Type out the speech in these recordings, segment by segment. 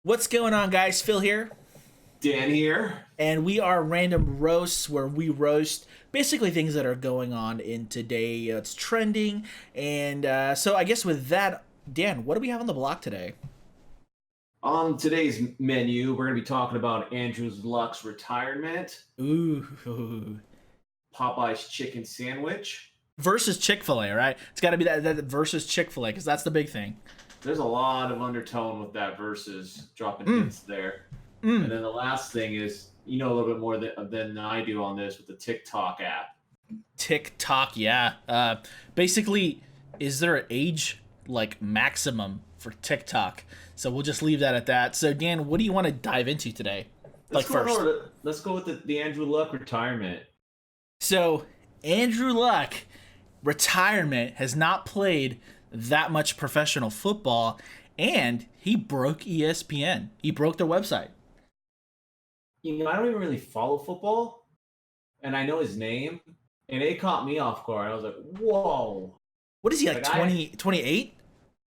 What's going on, guys? Phil here, Dan here. and we are Random Roasts, where we roast basically things that are going on in today. It's trending, and so I guess with that, Dan, what do we have on the block today? On today's menu, we're going to be talking about Andrew Luck's retirement, Ooh, Popeye's chicken sandwich. versus Chick Fil A, right? It's got to be that versus Chick Fil A because that's the big thing. There's a lot of undertone with that versus dropping hints there. Mm. And then the last thing is, you know a little bit more than I do on this with the TikTok app. Tik Tok, yeah. Basically, is there an age like maximum for TikTok? So we'll just leave that at that. So Dan, what do you want to dive into today? Like first. Let's go with the Andrew Luck retirement. So Andrew Luck retirement has not played that much professional football, and he broke ESPN. He broke their website. I don't even really follow football, and I know his name, and it caught me off guard. I was like, whoa. What is he, like, 20, 28?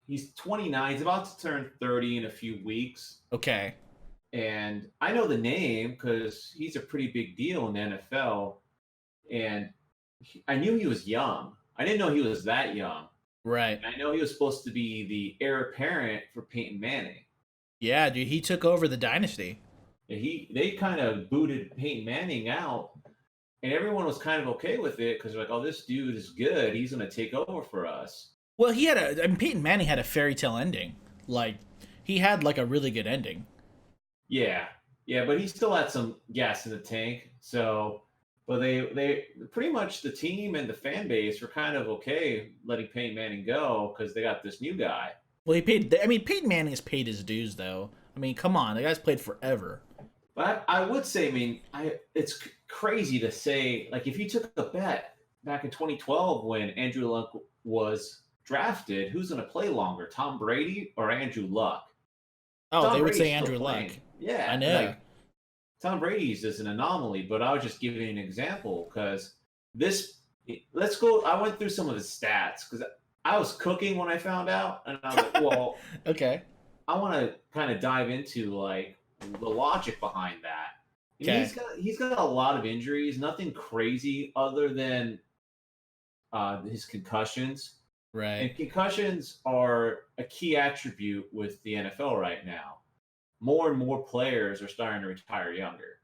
He's 29. He's about to turn 30 in a few weeks. Okay. And I know the name because he's a pretty big deal in the NFL. And I knew he was young. I didn't know he was that young. Right. And I know he was supposed to be the heir apparent for Peyton Manning. Yeah, dude, he took over the dynasty. And they kind of booted Peyton Manning out. And everyone was kind of okay with it because they're like, oh, this dude is good. He's going to take over for us. Well, Peyton Manning had a fairy tale ending. Like, he had, like, a really good ending. Yeah. Yeah, but he still had some gas in the tank. So, but they pretty much the team and the fan base were kind of okay letting Peyton Manning go because they got this new guy. Well, Peyton Manning has paid his dues, though. I mean, come on. The guy's played forever. But I would say, it's crazy to say, like, if you took a bet back in 2012 when Andrew Luck was drafted, who's going to play longer, Tom Brady or Andrew Luck? Oh, Tom they would Brady's say still Andrew Luck. playing. Yeah, I know. like, Tom Brady's just an anomaly, but I was just giving you an example because let's go. I went through some of his stats because I was cooking when I found out, and I was like, well, Okay. I want to kind of dive into like the logic behind that. And Okay. he's got a lot of injuries, nothing crazy other than his concussions. Right. And concussions are a key attribute with the NFL right now. More and more players are starting to retire younger.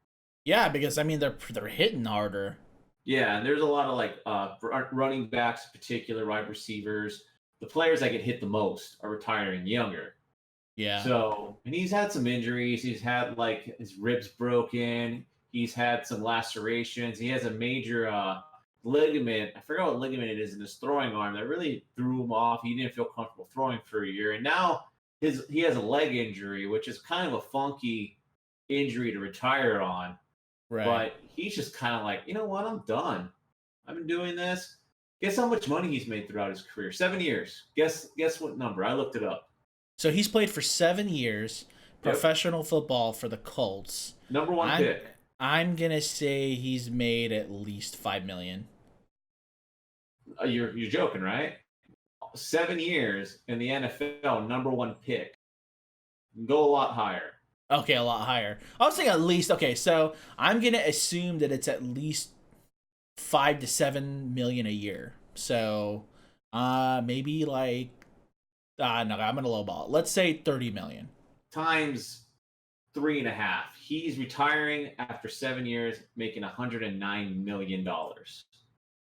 Yeah, because, I mean, they're hitting harder. Yeah, and there's a lot of like running backs, in particular wide receivers. The players that get hit the most are retiring younger. Yeah. So, and he's had some injuries. He's had like his ribs broken. He's had some lacerations. He has a major ligament. I forgot what ligament it is in his throwing arm that really threw him off. He didn't feel comfortable throwing for a year. And now he has a leg injury, which is kind of a funky injury to retire on. Right. But he's just kind of like, you know what? I'm done. I've been doing this. Guess how much money he's made throughout his career? 7 years. Guess what number? I looked it up. So he's played for 7 years, professional football for the Colts. Number one pick. I'm gonna say he's made at least $5 million. You're joking, right? 7 years in the NFL, number one pick. Go a lot higher. Okay, a lot higher. I was saying at least. Okay, so I'm gonna assume that it's at least 5 to 7 million a year. So, maybe like, no, I'm gonna lowball it. Let's say 30 million. Times 3.5. He's retiring after 7 years, making $109 million.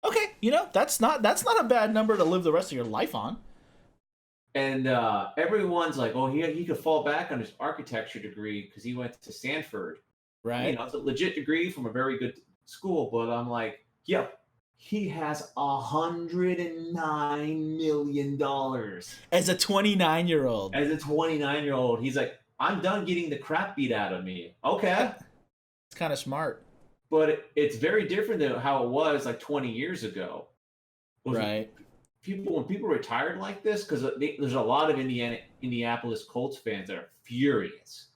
Okay, that's not a bad number to live the rest of your life on. And everyone's like, oh, he could fall back on his architecture degree because he went to Stanford. Right. It's a legit degree from a very good school. But I'm like, yep, he has $109 million. As a 29-year-old. As a 29-year-old, he's like, I'm done getting the crap beat out of me. Okay. It's kind of smart. But it's very different than how it was like 20 years ago. Right. When people retired like this, because there's a lot of Indianapolis Colts fans that are furious.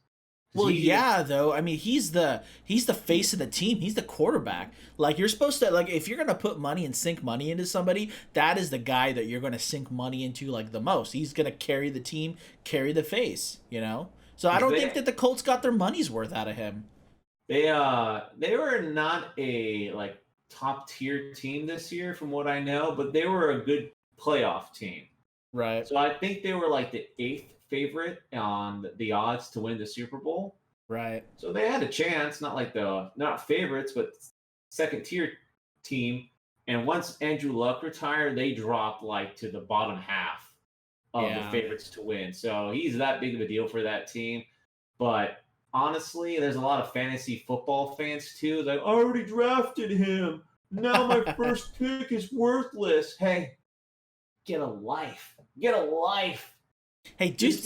Well, yeah, though. I mean, he's the face of the team. He's the quarterback. Like, you're supposed to, like, if you're gonna put money and sink money into somebody, that is the guy that you're gonna sink money into, like, the most. He's gonna carry the team, carry the face. So I because don't think that the Colts got their money's worth out of him. they were not a like top tier team this year from what I know, but they were a good playoff team. Right. So I think they were like the eighth favorite on the odds to win the Super Bowl. Right. So they had a chance, not favorites, but second tier team. And once Andrew Luck retired, they dropped like to the bottom half of the Yeah. favorites to win. So he's that big of a deal for that team. But honestly, there's a lot of fantasy football fans too. Like, I already drafted him. Now my first pick is worthless. Hey, get a life. Get a life. Hey, dude,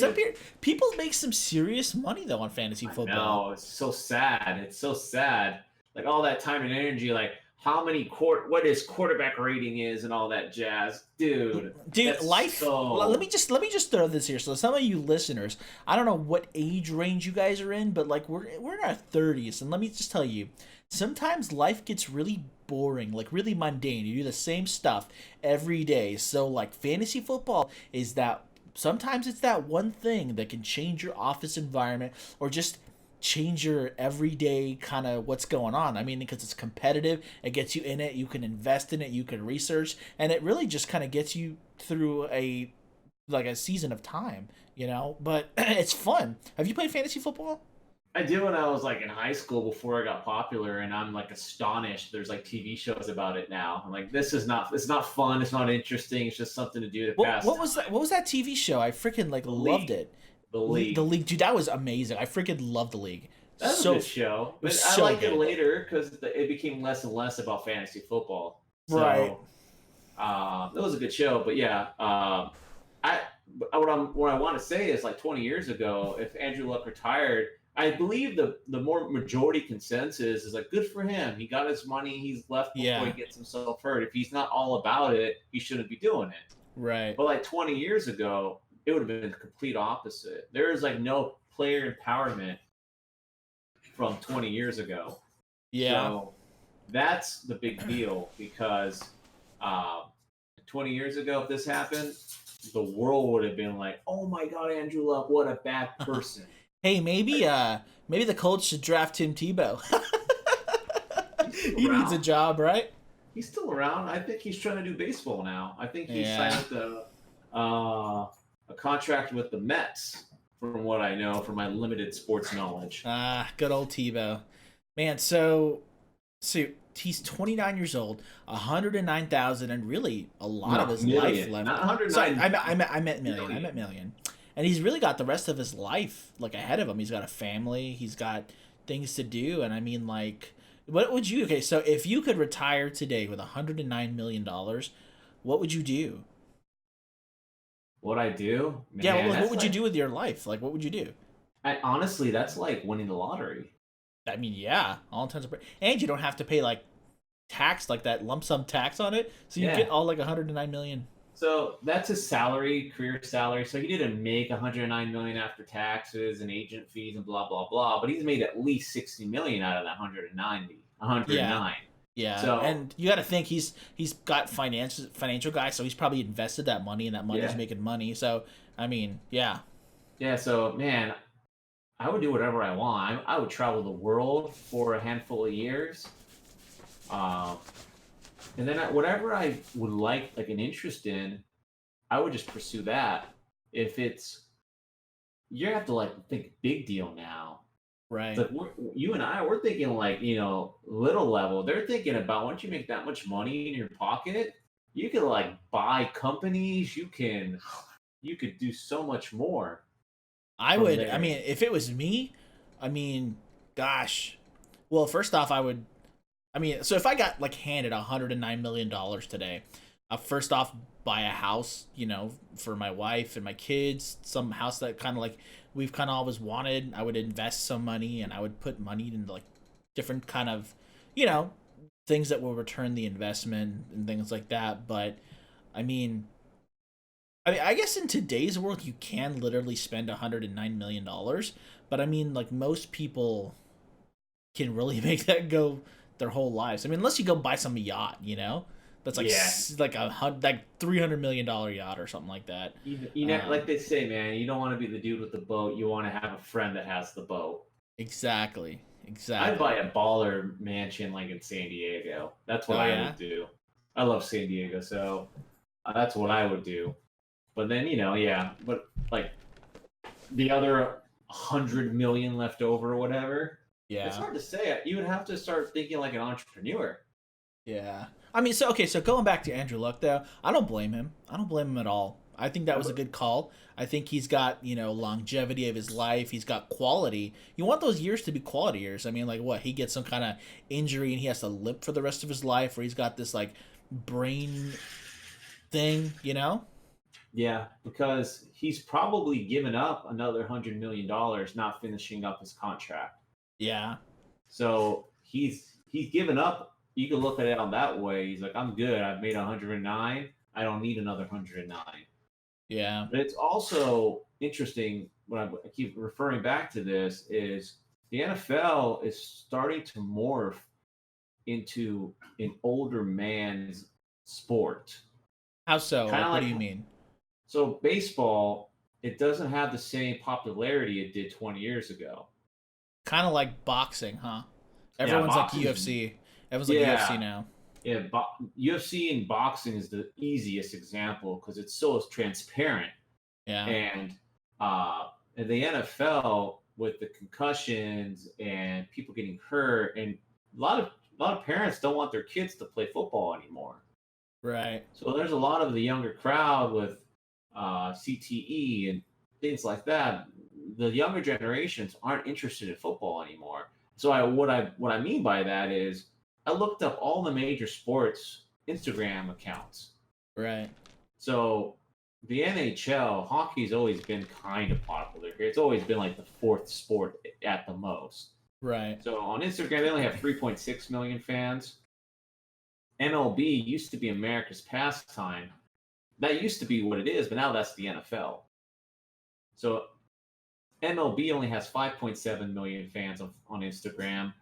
people make some serious money though on fantasy football. No, it's so sad. It's so sad. Like all that time and energy, like what his quarterback rating is and all that jazz, dude. Dude, life. Let me just throw this here. So some of you listeners, I don't know what age range you guys are in, but like we're in our 30s, and let me just tell you, sometimes life gets really boring, like really mundane. You do the same stuff every day. So like fantasy football is that sometimes it's that one thing that can change your office environment or just change your everyday kind of what's going on. I mean, because it's competitive, it gets you in it, you can invest in it, you can research, and it really just kind of gets you through a season of time, you know? But it's fun. Have you played fantasy football? I did when I was like in high school before I got popular, and I'm like astonished. There's like TV shows about it now. I'm like, it's not fun. It's not interesting. It's just something to do to pass. What was that? What was that TV show? I freaking like loved it. The League. The League, dude, that was amazing. I freaking loved The League. That was a good show. But I liked it later because it became less and less about fantasy football. So, right. That was a good show. But yeah, what I want to say is like 20 years ago, if Andrew Luck retired, I believe the more majority consensus is like good for him. He got his money. He's left before he gets himself hurt. If he's not all about it, he shouldn't be doing it. Right. But like 20 years ago, it would have been the complete opposite. There is like no player empowerment from 20 years ago. Yeah. So that's the big deal because 20 years ago, if this happened, the world would have been like, oh my God, Andrew Luck, what a bad person. Hey, maybe the Colts should draft Tim Tebow. He needs a job, right? He's still around. I think he's trying to do baseball now. I think he signed a contract with the Mets, from what I know, from my limited sports knowledge. Good old Tebow. Man, so he's 29 years old, 109,000, and really a lot of his life left. Not 109. Sorry, I meant million. I meant million. And he's really got the rest of his life like ahead of him. He's got a family. He's got things to do. And I mean, like, what would you? Okay, so if you could retire today with $109 million, what would you do? What I do? Man, yeah, what would you do with your life? Like, what would you do? Honestly, that's like winning the lottery. I mean, yeah, all intents and purposes. And you don't have to pay like tax, like that lump sum tax on it. So you get all like 109 million. So that's his salary, career salary. So he didn't make 109 million after taxes and agent fees and blah blah blah. But he's made at least 60 million out of that 109. Yeah, so, and you got to think he's got financial guy, so he's probably invested that money, and that money's making money. So I mean, yeah. So man, I would do whatever I want. I would travel the world for a handful of years, and then whatever I would like an interest in, I would just pursue that. If it's you have to like think big deal now. Right. But you and I, we're thinking like, little level. They're thinking about once you make that much money in your pocket, you can like buy companies. You could do so much more. I would. There. I mean, if it was me, gosh. Well, first off, so if I got like handed $109 million today, first off, buy a house, for my wife and my kids, some house that kind of like we've kind of always wanted. I would invest some money and I would put money into like different kind of, things that will return the investment and things like that. But I guess in today's world, you can literally spend $109 million. But I mean, like most people can really make that go their whole lives. I mean, unless you go buy some yacht, That's Yeah. like like $300 million yacht or something like that. Like they say, man, you don't want to be the dude with the boat. You want to have a friend that has the boat. Exactly. I'd buy Exactly. a baller mansion like in San Diego. That's what Oh I yeah. would do. I love San Diego, so that's what I would do. But then yeah. But like the other 100 million left over or whatever, it's Yeah. hard to say. You would have to start thinking like an entrepreneur. Yeah. I mean, so okay, so going back to Andrew Luck though, I don't blame him. I don't blame him at all. I think that Yeah, was a but good call. I think he's got, longevity of his life. He's got quality. You want those years to be quality years. I mean, like what? He gets some kind of injury and he has to limp for the rest of his life, or he's got this like brain thing, you know? yeah, because he's probably given up another $100 million not finishing up his contract. Yeah. So he's given up. You can look at it on that way. He's like, I'm good. I've made 109. I don't need another 109. Yeah. But it's also interesting when I keep referring back to this is the NFL is starting to morph into an older man's sport. How so? Kind Like of what do like you mean? so baseball, it doesn't have the same popularity it did 20 years ago. Kind of like boxing, huh? Yeah, Everyone's like boxing's UFC. Everyone's like UFC yeah, now. yeah. UFC and boxing is the easiest example because it's so transparent. Yeah. And in the NFL with the concussions and people getting hurt, and a lot of parents don't want their kids to play football anymore. Right. So there's a lot of the younger crowd with CTE and things like that. The younger generations aren't interested in football anymore. So what I mean by that is I looked up all the major sports Instagram accounts. Right. So the NHL, hockey's always been kind of popular here. It's always been like the fourth sport at the most. Right. So on Instagram, they only have 3.6 million fans. MLB used to be America's pastime. That used to be what it is, but now that's the NFL. So MLB only has 5.7 million fans on Instagram.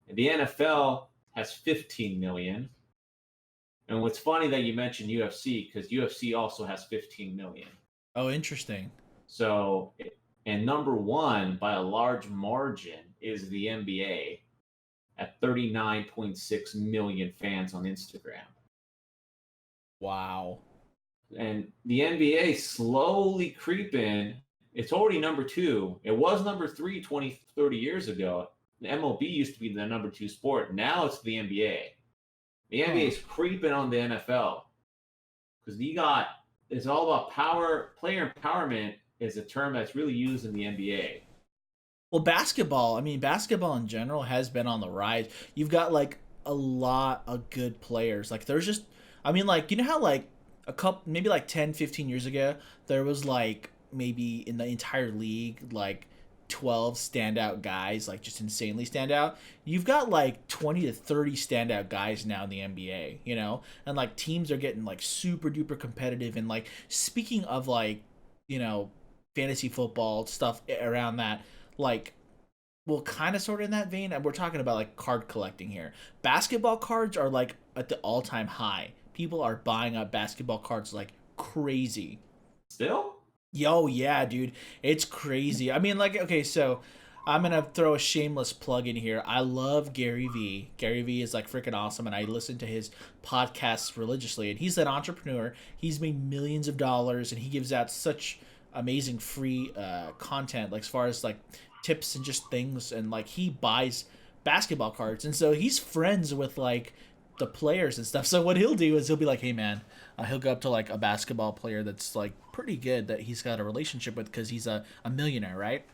And the NFL has 15 million. And what's funny that you mentioned UFC because UFC also has 15 million. Oh, interesting. So, and number one by a large margin is the NBA at 39.6 million fans on Instagram. Wow. And the NBA slowly creeping. It's already number two. It was number three 20, 30 years ago. The MLB used to be the number two sport. Now it's the NBA. The NBA is creeping on the NFL because it's all about power. Player empowerment is a term that's really used in the NBA. Well, basketball, I mean, basketball in general has been on the rise. You've got like a lot of good players. Like there's just I mean like you know how like a couple maybe like 10, 15 years ago there was like maybe in the entire league like 12 standout guys, like just insanely stand out. You've got like 20 to 30 standout guys now in the NBA, you know? And like teams are getting like super duper competitive and like speaking of like, you know, fantasy football stuff around that, like well, kind of sort of in that vein, and we're talking about like card collecting here. Basketball cards are like at the all-time high. People are buying up basketball cards like crazy. Still? Yo, yeah, dude, it's crazy. I mean, like, okay, so I'm gonna throw a shameless plug in here. I love Gary Vee. Gary Vee is like freaking awesome, and I listen to his podcasts religiously. And he's an entrepreneur. He's made millions of dollars, and he gives out such amazing free content, like as far as like tips and just things. And like he buys basketball cards, and so he's friends with like the players and stuff. So what he'll do is he'll be like, "Hey, man." He'll go up to like a basketball player that's like pretty good that he's got a relationship with because he's a millionaire, right?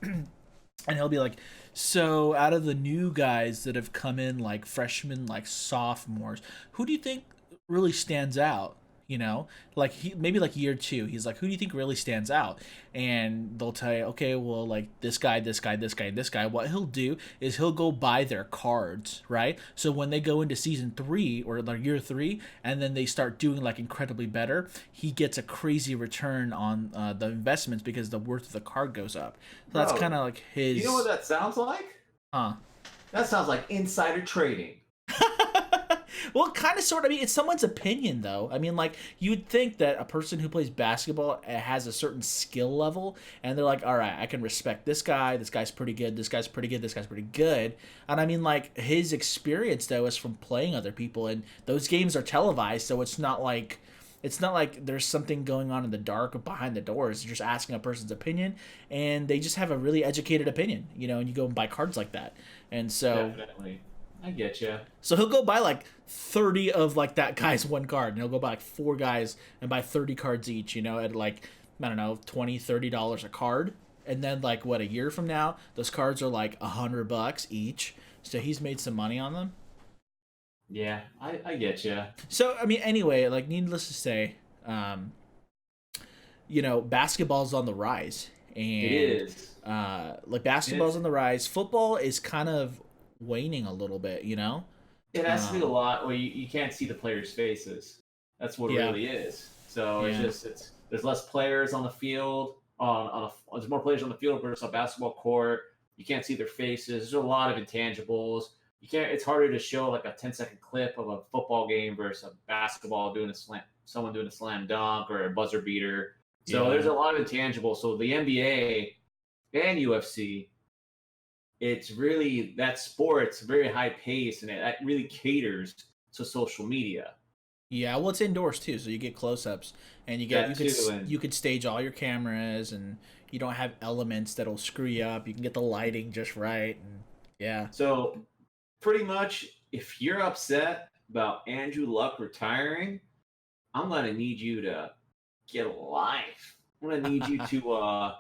And he'll be like, so out of the new guys that have come in like freshmen, like sophomores, who do you think really stands out? You know, like he maybe like year two, he's like, who do you think really stands out? And they'll tell you, okay, well, like this guy, this guy, this guy, this guy. What he'll do is he'll go buy their cards, right? So when they go into season three or like year three, and then they start doing like incredibly better, he gets a crazy return on the investments because the worth of the card goes up. So that's Bro, kind of like you know what his, that sounds like? huh? That sounds like insider trading. Well, kind of, sort of. I mean, it's someone's opinion, though. I mean, like, you'd think that a person who plays basketball has a certain skill level, and they're like, all right, I can respect this guy. This guy's pretty good. This guy's pretty good. This guy's pretty good. And I mean, like, his experience, though, is from playing other people, and those games are televised, so it's not like there's something going on in the dark or behind the doors. You're just asking a person's opinion, and they just have a really educated opinion, and you go and buy cards like that. And so, Definitely. I get you. so he'll go buy like 30 of like that guy's one card, and he'll go buy like four guys and buy 30 cards each, at like, I don't know, $20-$30 a card. And then like what, a year from now, those cards are like $100 each. So he's made some money on them. Yeah, I get you. So I mean, anyway, like needless to say, basketball's on the rise, and It is. like basketball's on the rise. Football is kind of waning a little bit. It has to be a lot where you can't see the players' faces. That's what it Yeah. really is. So Yeah. it's there's less players on the field. There's more players on the field versus a basketball court. You can't see their faces. There's a lot of intangibles. You can't. It's harder to show like a 10-second clip of a football game versus a basketball someone doing a slam dunk or a buzzer beater. So Yeah. there's a lot of intangibles. So the NBA and UFC, it's really that sport's very high pace, and it really caters to social media. Yeah, well, it's indoors too, so you get close-ups, and you could stage all your cameras, and you don't have elements that'll screw you up. You can get the lighting just right, and yeah. So pretty much, if you're upset about Andrew Luck retiring, I'm gonna need you to get a life. I'm gonna need you to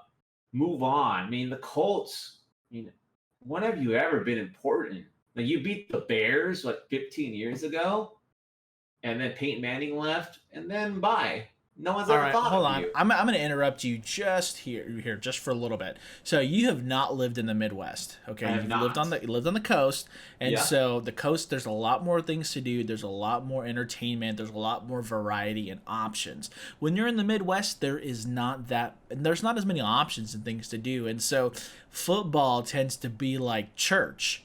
move on. I mean, the Colts. I mean, when have you ever been important? Like you beat the Bears like 15 years ago, and then Peyton Manning left, and then bye. No one's All ever right, thought hold of on. you. I'm going to interrupt you just here just for a little bit. So you have not lived in the Midwest, okay? I have You've lived not. on the coast, and Yeah. so the coast, there's a lot more things to do. There's a lot more entertainment. There's a lot more variety and options. When you're in the Midwest, there's not as many options and things to do, and so football tends to be like church.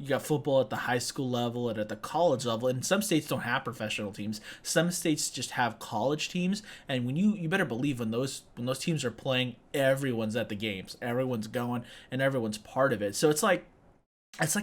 You got football at the high school level and at the college level, and some states don't have professional teams. Some states just have college teams, and when you better believe when those teams are playing, everyone's at the games, everyone's going, and everyone's part of it. So it's like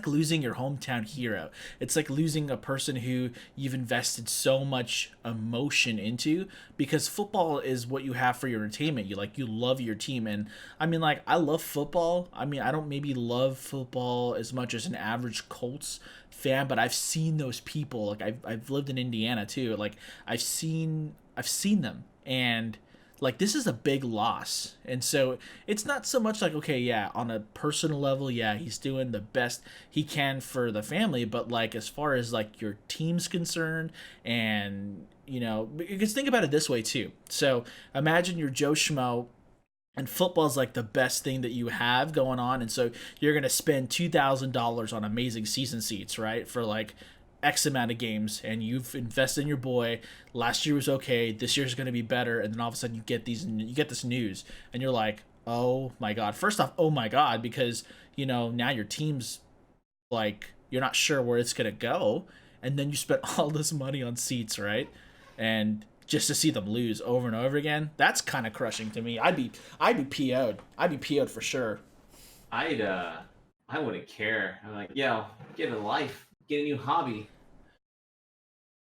losing your hometown hero. It's like losing a person who you've invested so much emotion into, because football is what you have for your entertainment. You love your team, and I mean, like, I love football. I mean, I don't maybe love football as much as an average Colts fan, but I've seen those people. Like, I've lived in Indiana too. Like, I've seen them, and like, this is a big loss. And so it's not so much like, okay, yeah, on a personal level, yeah, he's doing the best he can for the family, but like as far as like your team's concerned, and because think about it this way too. So imagine you're Joe Schmo, and football's like the best thing that you have going on, and so you're gonna spend $2,000 on amazing season seats, right, for like X amount of games, and you've invested in your boy. Last year was okay. This year's going to be better, and then all of a sudden you get this news, and you're like, oh my god. First off, oh my god, because now your team's like, you're not sure where it's going to go, and then you spent all this money on seats, right? And just to see them lose over and over again, that's kind of crushing to me. I'd be PO'd. I'd be PO'd for sure. I wouldn't care. I'm like, yo, get a life, get a new hobby.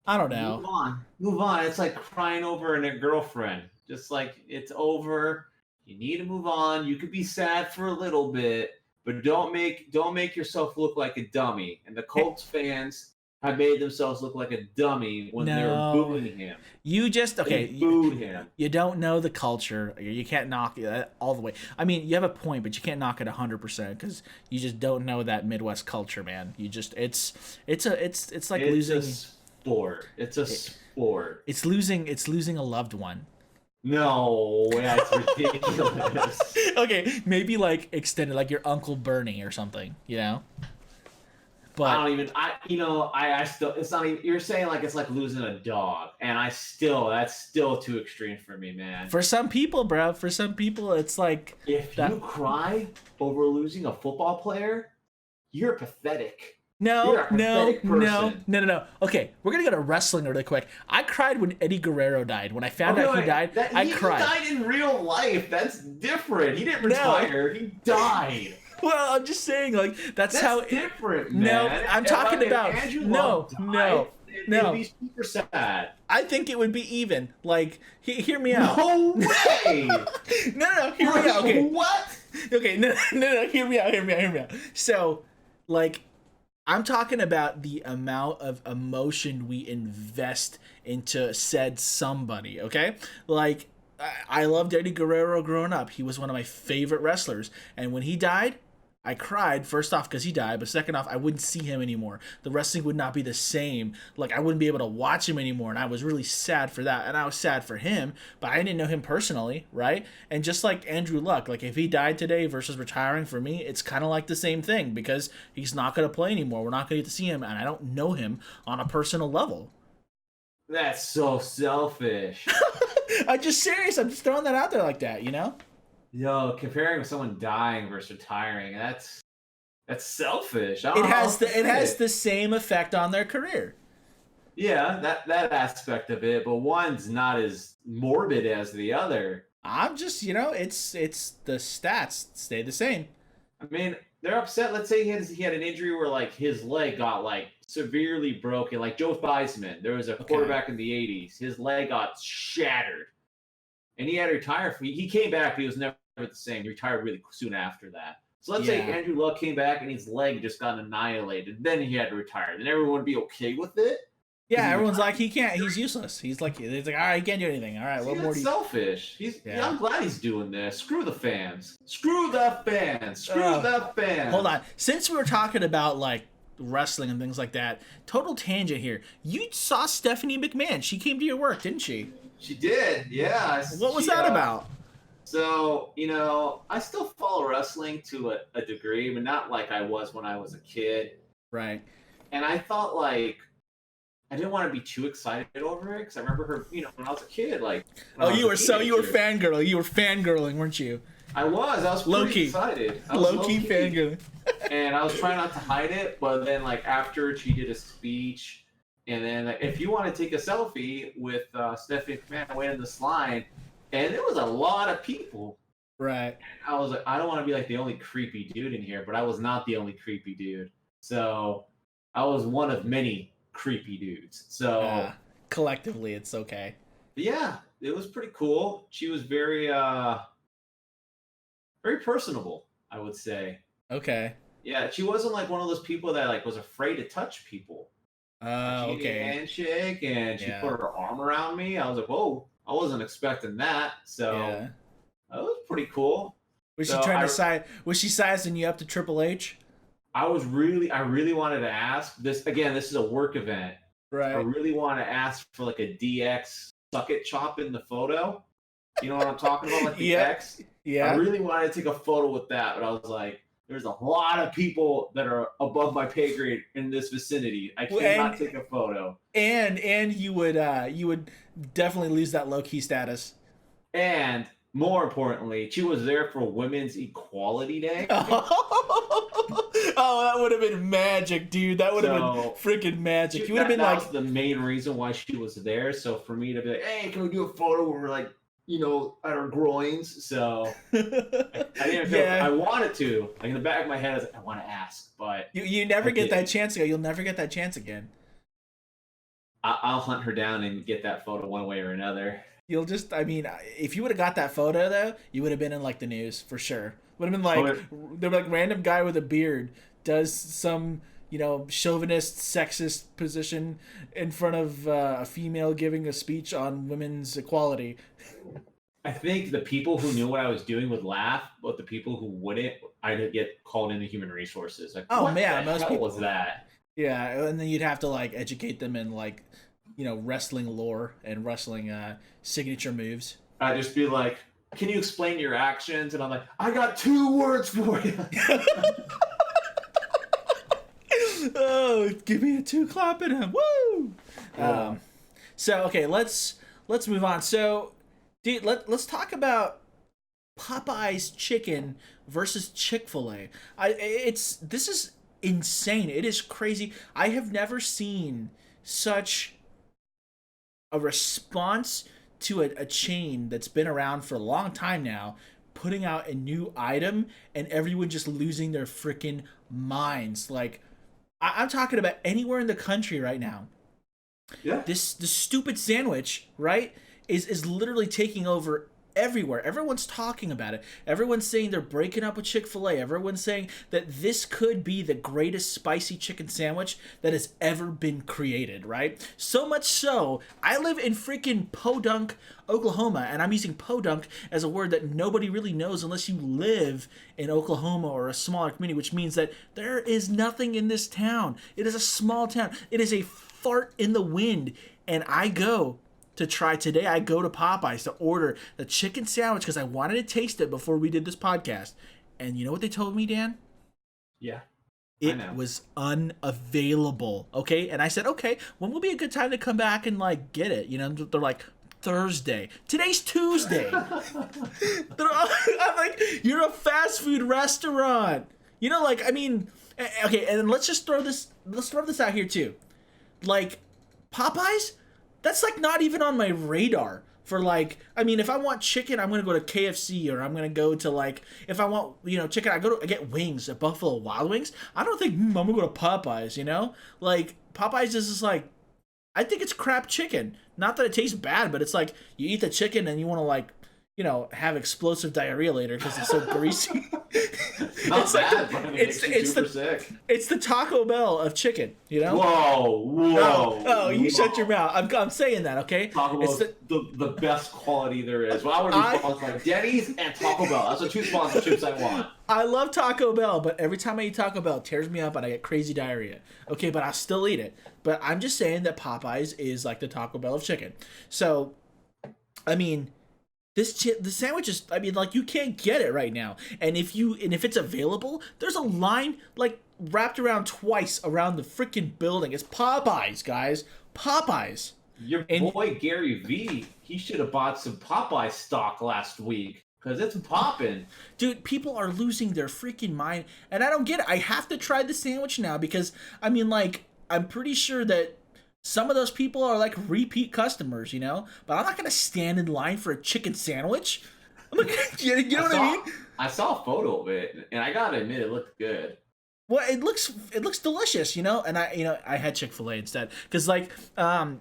I don't know. Move on. It's like crying over a girlfriend. Just like it's over. You need to move on. You could be sad for a little bit, but don't make yourself look like a dummy. And the Colts fans have made themselves look like a dummy when they were booing him. They booed him. You don't know the culture. You can't knock it all the way. I mean, you have a point, but you can't knock it 100% because you just don't know that Midwest culture, man. It's like losing a sport. It's a sport. It's losing a loved one. No, that's ridiculous. Okay, maybe like extended, like your Uncle Bernie or something, But I don't even. I still. It's not even. You're saying like it's like losing a dog, and that's still too extreme for me, man. For some people, bro. For some people, it's like if you cry over losing a football player, you're pathetic. No, You're a no, pathetic no, person. no, no, no. Okay, we're gonna go to wrestling really quick. I cried when Eddie Guerrero died. When I found Okay, out he wait. died, That I he cried. died in real life. That's different. He didn't No. retire. He died. Well, I'm just saying, like, that's how. That's different, No, man. I'm talking If about. Andrew Luck No, died, no, it'd no. be super sad. I think it would be even. Like, hear me out. No way. No, hear me out. Okay, What? okay, no, hear me out, hear me out. So, like, I'm talking about the amount of emotion we invest into said somebody, okay? Like, I loved Eddie Guerrero growing up. He was one of my favorite wrestlers. And when he died, I cried, first off, because he died, but second off, I wouldn't see him anymore. The wrestling would not be the same. Like, I wouldn't be able to watch him anymore. And I was really sad for that. And I was sad for him, but I didn't know him personally, right? And just like Andrew Luck, like, if he died today versus retiring for me, it's kind of like the same thing because he's not going to play anymore. We're not going to get to see him, and I don't know him on a personal level. That's so selfish. I'm just serious. I'm just throwing that out there like that, you know? Yo, comparing someone dying versus retiring, that's selfish. I It don't know how has else to it say has it. the same effect on their career. Yeah, that aspect of it, but one's not as morbid as the other. I'm just, it's the stats stay the same. I mean, they're upset. Let's say he had an injury where like his leg got like severely broken, like Joe Theismann. There was a Okay. quarterback in the '80s. His leg got shattered, and he had to retire. He came back, but he was never the same. He retired really soon after that. So let's say Yeah. Andrew Luck came back and his leg just got annihilated. Then he had to retire. Then everyone would be okay with it. Yeah, he everyone's retired. like he can't. He's useless. He's like all right, he can't do anything. All right, See, what more do that's you? selfish. Yeah. I'm glad he's doing this. Screw the fans. Screw the fans. Screw the fans. Hold on. Since we were talking about like wrestling and things like that, total tangent here. You saw Stephanie McMahon. She came to your work, didn't she? She did, yeah. What was She, that about? So, I still follow wrestling to a degree, but not like I was when I was a kid. Right. And I thought, like, I didn't want to be too excited over it because I remember her, when I was a kid, like. When I was You a were teenager. fangirling. You were fangirling, weren't you? I was Low pretty key. excited. I was Low key fangirling. And I was trying not to hide it, but then, like, after she did a speech, and then, like, if you want to take a selfie with Stephanie McMahon, I went in this line, and there was a lot of people. Right. I was like, I don't want to be like the only creepy dude in here, but I was not the only creepy dude. So I was one of many creepy dudes. So Collectively, it's okay. yeah, it was pretty cool. She was very very personable, I would say. Okay. Yeah, she wasn't like one of those people that like was afraid to touch people. She gave me a Okay. handshake and she Yeah. put her arm around me. I was like, whoa, I wasn't expecting that. So Yeah. that was pretty cool. Was So she trying to size? Was she sizing you up to Triple H? I really wanted to ask this again. This is a work event. I Right. really want to ask for like a DX suck it chop in the photo. You know what I'm talking about, like the Yeah. X. I Yeah. really wanted to take a photo with that, but I was like, there's a lot of people that are above my pay grade in this vicinity. I cannot take a photo. And you would definitely lose that low key status. And more importantly, she was there for Women's Equality Day. Oh, that would have been magic, dude. That would have been So, freaking magic. You would have been that like, was the main reason why she was there. So for me to be like, hey, can we do a photo where we're like, at our groins? So I didn't feel yeah. I wanted to. Like in the back of my head, I was like, I want to ask, but You never I get that didn't. chance again. You'll never get that chance again. I'll hunt her down and get that photo one way or another. You'll just, I mean, if you would have got that photo though, you would have been in like the news for sure. Would have been like, there like random guy with a beard does some, chauvinist, sexist position in front of a female giving a speech on women's equality. I think the people who knew what I was doing would laugh, but the people who wouldn't, I'd get called into human resources. Like, Oh, what man, the most hell people was that? Yeah, and then you'd have to like educate them in like, wrestling lore and wrestling signature moves. I'd just be like, can you explain your actions? And I'm like, I got 2 words for you. Oh, give me a 2 clapping him. Woo! Yeah. So okay, let's move on. So, dude, let's talk about Popeye's chicken versus Chick Fil. This is insane. It is crazy. I have never seen such a response to a chain that's been around for a long time now, putting out a new item and everyone just losing their freaking minds. Like, I'm talking about anywhere in the country right now. Yeah. This stupid sandwich, right, is literally taking over everywhere. Everyone's talking about it. Everyone's saying they're breaking up with Chick-fil-A. Everyone's saying that this could be the greatest spicy chicken sandwich that has ever been created, right? So much so, I live in freaking Podunk, Oklahoma, and I'm using Podunk as a word that nobody really knows unless you live in Oklahoma or a smaller community, which means that there is nothing in this town. It is a small town. It is a fart in the wind, and I go to Popeyes to order the chicken sandwich because I wanted to taste it before we did this podcast. And you know what they told me, Dan? Yeah. It was unavailable. Okay. And I said, okay, when will be a good time to come back and like get it? You know, they're like, Thursday. Today's Tuesday. I'm like, you're a fast food restaurant. You know, like, I mean, okay, and let's throw this out here too. Like, Popeyes, that's like not even on my radar for like, I mean, if I want chicken, I'm going to go to KFC, or I'm going to go to like, if I want, you know, chicken, I get wings at Buffalo Wild Wings. I don't think, I'm going to go to Popeyes, you know? Like, Popeyes is just like, I think it's crap chicken. Not that it tastes bad, but it's like, you eat the chicken and you want to like, you know, have explosive diarrhea later because it's so greasy. It's bad, like, it's the Taco Bell of chicken, you know? Whoa, you shut your mouth. I'm saying that, okay? Taco Bell is the best quality there is. Well, I want to be sponsored by Denny's and Taco Bell. That's the two sponsorships I want. I love Taco Bell, but every time I eat Taco Bell, it tears me up and I get crazy diarrhea. Okay, but I still eat it. But I'm just saying that Popeyes is like the Taco Bell of chicken. So, I mean, the sandwich is, I mean, like, you can't get it right now. And if it's available, there's a line like wrapped around twice around the freaking building. It's Popeyes, guys. Popeyes. Your boy Gary V, he should have bought some Popeye stock last week. Because it's popping. Dude, people are losing their freaking mind. And I don't get it. I have to try the sandwich now because, I mean, like, I'm pretty sure that some of those people are, like, repeat customers, you know? But I'm not going to stand in line for a chicken sandwich. You know what I mean? I saw a photo of it, and I got to admit, it looked good. Well, it looks delicious, you know? And I had Chick-fil-A instead. Because, like, where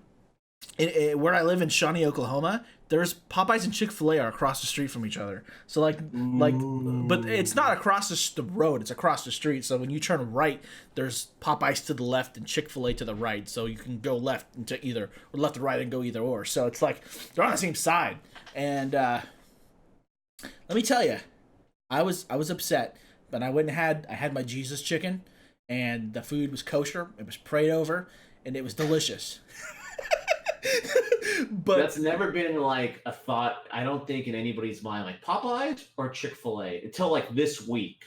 I live in Shawnee, Oklahoma, there's Popeyes and Chick-fil-A are across the street from each other. So but it's not across the road, it's across the street. So when you turn right, there's Popeyes to the left and Chick-fil-A to the right. So you can go left into either, or left or right and go either or. So it's like, they're on the same side. And let me tell you, I was upset, but I went and had my Jesus chicken, and the food was kosher, it was prayed over, and it was delicious. But that's never been like a thought, I don't think, in anybody's mind, like Popeyes or Chick-fil-A until like this week.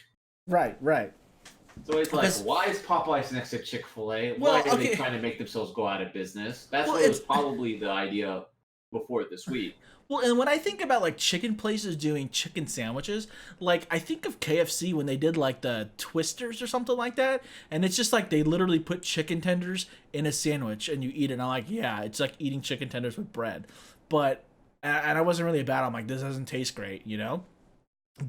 Right. So it's like, why is Popeyes next to Chick-fil-A? Why are they trying to make themselves go out of business? That's what was probably the idea before this week. Well, and when I think about like chicken places doing chicken sandwiches, like I think of KFC when they did like the Twisters or something like that, and it's just like they literally put chicken tenders in a sandwich and you eat it. And I'm like, yeah, it's like eating chicken tenders with bread. But and I wasn't really about it. I'm like, this doesn't taste great, you know?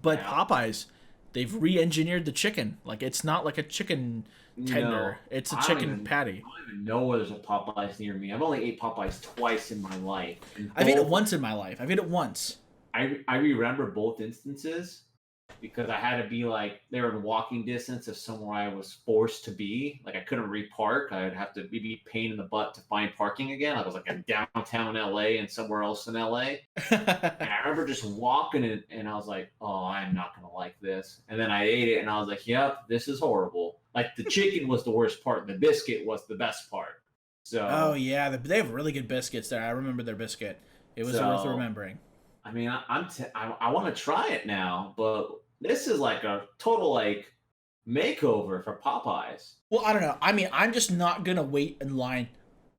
But yeah. Popeyes, they've re-engineered the chicken. Like, it's not like a chicken tender. It's a chicken patty. I don't even know where there's a Popeyes near me. I've only ate Popeyes twice in my life. I've ate it once in my life. I've ate it once. I remember both instances because I had to be like, they were in walking distance of somewhere I was forced to be. Like, I couldn't repark. I'd have to be a pain in the butt to find parking again. I was like in downtown LA and somewhere else in LA. And I remember just walking it and I was like, oh, I'm not going to like this. And then I ate it and I was like, yep, this is horrible. Like, the chicken was the worst part. The biscuit was the best part. So. Oh, yeah. They have really good biscuits there. I remember their biscuit. It was worth remembering. I mean, I want to try it now, but this is like a total like makeover for Popeyes. Well, I don't know. I mean, I'm just not gonna wait in line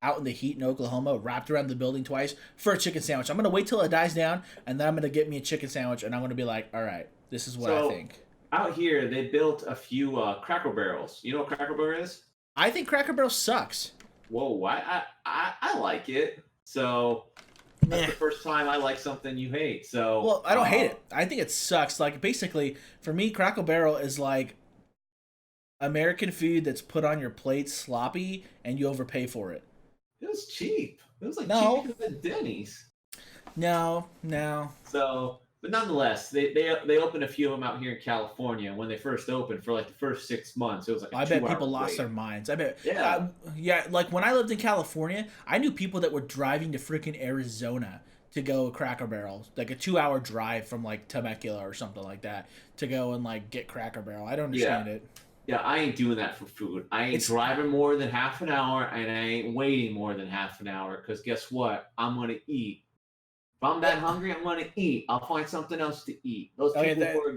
out in the heat in Oklahoma, wrapped around the building twice for a chicken sandwich. I'm gonna wait till it dies down, and then I'm gonna get me a chicken sandwich, and I'm gonna be like, all right, this is what I think. out here they built a few Cracker Barrels. You know what Cracker Barrel is? I think Cracker Barrel sucks. Whoa, I like it. So that's Meh. the first time I like something you hate. So Well, I don't hate it. I think it sucks. Like basically, for me, Cracker Barrel is like American food that's put on your plate sloppy and you overpay for it. it was cheap. It was like No, cheaper than Denny's. no, no. So, but nonetheless, they opened a few of them out here in California. When they first opened, for like the first 6 months, it was like a I bet 2 hour people lost wait. their minds. I bet. Yeah, Yeah, like when I lived in California, I knew people that were driving to freaking Arizona to go Cracker Barrel, like a 2 hour drive from like Temecula or something like that to go and like get Cracker Barrel. I don't yeah, understand it. yeah. I ain't doing that for food. I ain't It's driving more than half an hour, and I ain't waiting more than half an hour. Because guess what? I'm gonna eat. If I'm that hungry, I'm gonna eat. I'll find something else to eat. Those okay. people That who are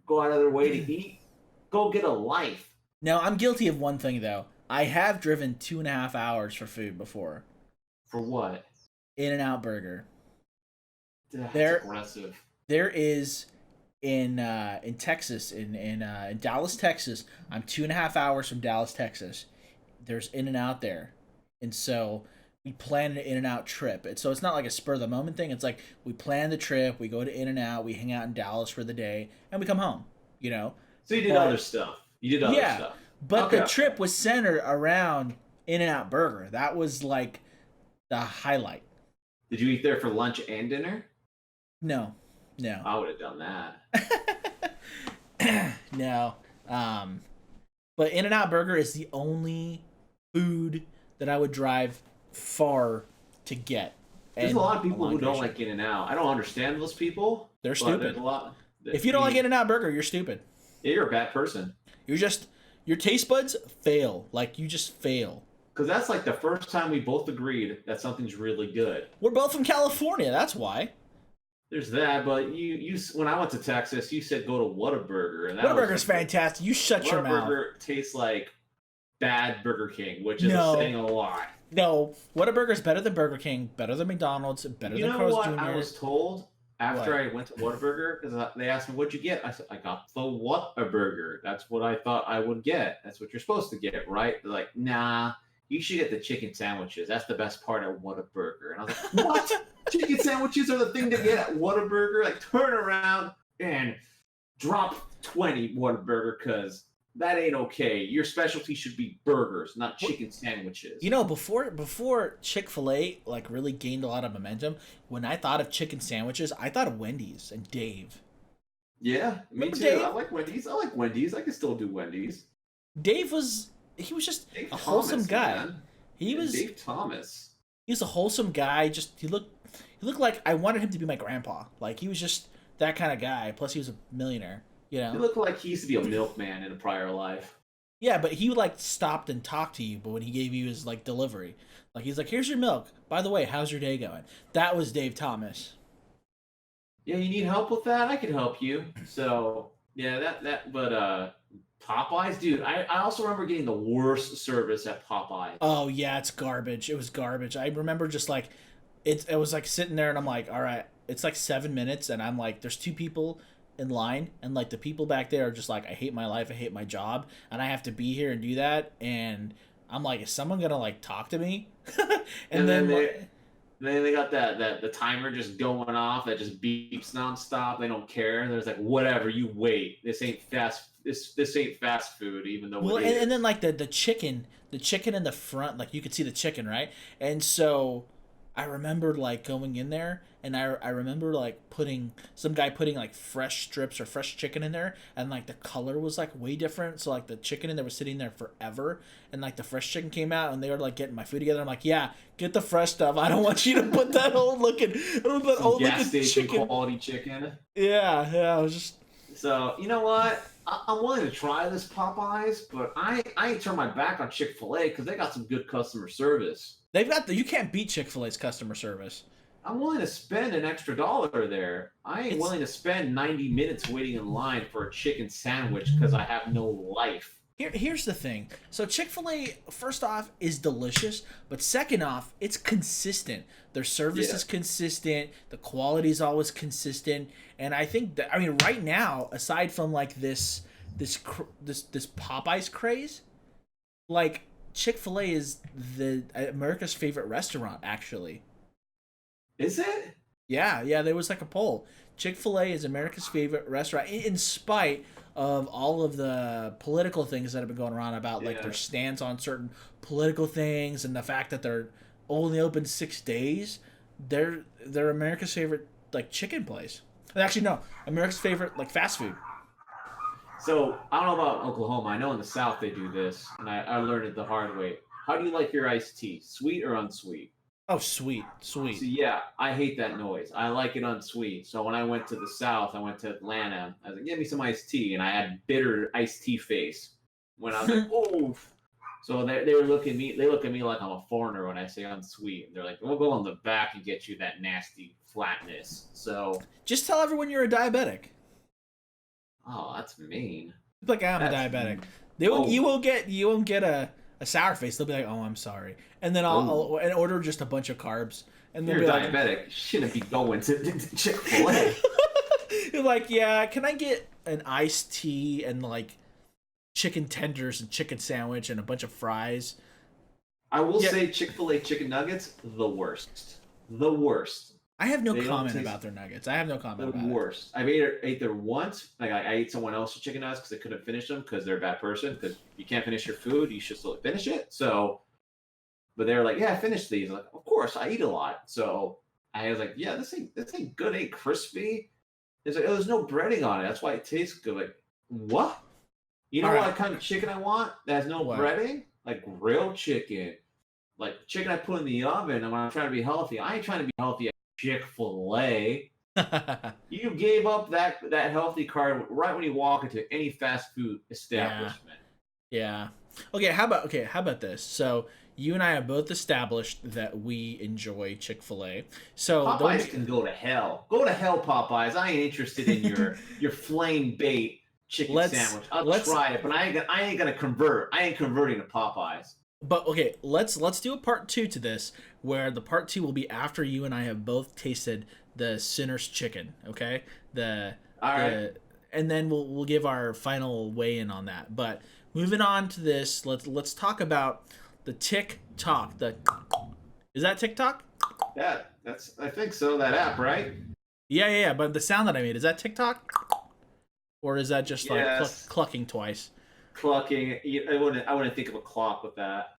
go out of their way to eat, go get a life. now I'm guilty of one thing though. I have driven 2.5 hours for food before. For what? In and Out Burger. That's There, aggressive. there is in Texas in Dallas, Texas. I'm 2.5 hours from Dallas, Texas. There's In and Out there, and so we planned an In and Out trip. And so it's not like a spur of the moment thing. It's like we plan the trip, we go to In and Out, we hang out in Dallas for the day, and we come home. You know, So you did other but stuff. You did other yeah, stuff. but the Okay. trip was centered around In and Out Burger. That was like the highlight. Did you eat there for lunch and dinner? No, no. I would have done that. No. But In and Out Burger is the only food that I would drive far to get. There's And a lot of a people long who don't duration. like In and Out. I don't understand those people. They're But there's stupid. a lot. If you don't like In and Out Burger, you're stupid. Yeah, you're a bad person. You're just your taste buds fail. Like you just fail. Because that's like the first time we both agreed that something's really good. We're both from California. That's why. There's that, but you when I went to Texas, you said go to Whataburger, and that Whataburger's fantastic. You shut your mouth. Whataburger tastes like bad Burger King, which is No. saying a lot. No, Whataburger's better than Burger King, better than McDonald's, better You than know Carl's what Jr. I was told after What? I went to Whataburger? Because they asked me, what'd you get? I said, I got the Whataburger. That's what I thought I would get. That's what you're supposed to get, right? They're like, nah, you should get the chicken sandwiches. That's the best part of Whataburger. And I was like, what? Chicken sandwiches are the thing to get at Whataburger? Like, turn around and drop 20 Whataburger, because that ain't okay. Your specialty should be burgers, not chicken sandwiches. You know, before Chick Fil A like really gained a lot of momentum, when I thought of chicken sandwiches, I thought of Wendy's and Dave. Yeah, me Remember too. Dave? I like Wendy's. I like Wendy's. I can still do Wendy's. Dave was he was just Dave a wholesome Thomas, guy. man. He Yeah, was Dave Thomas. he was a wholesome guy. Just he looked like I wanted him to be my grandpa. Like he was just that kind of guy. Plus he was a millionaire. You He know. looked like he used to be a milkman in a prior life. Yeah, but he like stopped and talked to you. But when he gave you his like delivery, like he's like, "Here's your milk. By the way, how's your day going?" That was Dave Thomas. Yeah, you need help with that? I can help you. So yeah, but Popeyes, dude, I also remember getting the worst service at Popeyes. Oh yeah, it's garbage. It was garbage. I remember just like it was like sitting there and I'm like, all right, it's like 7 minutes and I'm like, there's two people in line and like the people back there are just like, I hate my life, I hate my job, and I have to be here and do that. And I'm like, is someone gonna like talk to me? And then they got the timer just going off that just beeps nonstop. They don't care. There's like, whatever, you wait. This ain't fast food, even though well, it is. and then like the chicken in the front, like you could see the chicken, right? And so I remember like going in there and I remember like some guy putting like fresh strips or fresh chicken in there, and like the color was like way different. So like the chicken in there was sitting there forever, and like the fresh chicken came out and they were like getting my food together. I'm like, yeah, get the fresh stuff. I don't want you to put that old looking Some gas station chicken. quality chicken. Yeah, I was just So you know what? I'm willing to try this Popeyes, but I ain't turn my back on Chick Fil A because they got some good customer service. they've got you can't beat Chick-fil-A's customer service. I'm willing to spend an extra $1 there. I ain't It's- willing to spend 90 minutes waiting in line for a chicken sandwich because I have no life. Here's the thing. So Chick-fil-A, first off, is delicious, but second off, it's consistent. Their service Yeah. is consistent. The quality is always consistent, and I think that, I mean, right now, aside from like this Popeyes craze, like Chick-fil-A is the America's favorite restaurant, actually. Is it? Yeah, yeah, there was like a poll. Chick-fil-A is America's favorite restaurant in spite of all of the political things that have been going around about like Yeah. their stance on certain political things and the fact that they're only open 6 days. They're America's favorite like chicken place. And actually, no, America's favorite like fast food. So I don't know about Oklahoma. I know in the South they do this, and I learned it the hard way. How do you like your iced tea? Sweet or unsweet? Oh, sweet, sweet. So yeah, I hate that noise. I like it unsweet. So when I went to the South, I went to Atlanta. I was like, "Give me some iced tea," and I had bitter iced tea face when I was like, "Oh." So they were looking at me. They look at me like I'm a foreigner when I say unsweet. They're like, "We'll go on the back and get you that nasty flatness." So, Just tell everyone you're a diabetic. oh, that's mean. Like I'm a That's diabetic. mean. They will, Oh, you won't get a sour face. They'll be like, "Oh, I'm sorry," and then oh. I'll and order just a bunch of carbs, and they'll You're be like, diabetic. You shouldn't be going to Chick Fil A. you're like, "Yeah, can I get an iced tea and like chicken tenders and chicken sandwich and a bunch of fries?" I will Yeah, say Chick Fil A chicken nuggets the worst. The worst. I have no They don't comment taste about their nuggets. I have no comment the about it. worst. I've ate there once. Like I ate someone else's chicken nuggets because I couldn't finish them because they're a bad person. Because you can't finish your food, you should still finish it. So, but they were like, "Yeah, I finished these." I'm like, of course, I eat a lot. So I was like, "Yeah, this ain't good. Ain't crispy." It's like, "Oh, there's no breading on it. That's why it tastes good." Like, what? You All know right, what kind of chicken I want that has no what? breading? Like grilled chicken, like chicken I put in the oven. And when I'm trying to be healthy, I ain't trying to be healthy at Chick Fil A. You gave up that healthy card right when you walk into any fast food Yeah, establishment. yeah. Okay, how about this? So you and I have both established that we enjoy Chick-fil-A. So don't Popeyes be, can go to hell. Go to hell, Popeyes. I ain't interested in your flame bait chicken let's sandwich. I'll let's try it, but I ain't gonna convert. I ain't converting to Popeyes. but okay, let's do a part two to this, where the part two will be after you and I have both tasted the Sinner's chicken. Okay, All right. the and then we'll give our final weigh in on that. But moving on to this, let's talk about the TikTok. The is that TikTok? That's I think so. That app, right? Yeah, yeah, yeah. But the sound that I made, is that TikTok, or is that just like Yes. clucking twice? Clucking. I wouldn't think of a clock with that.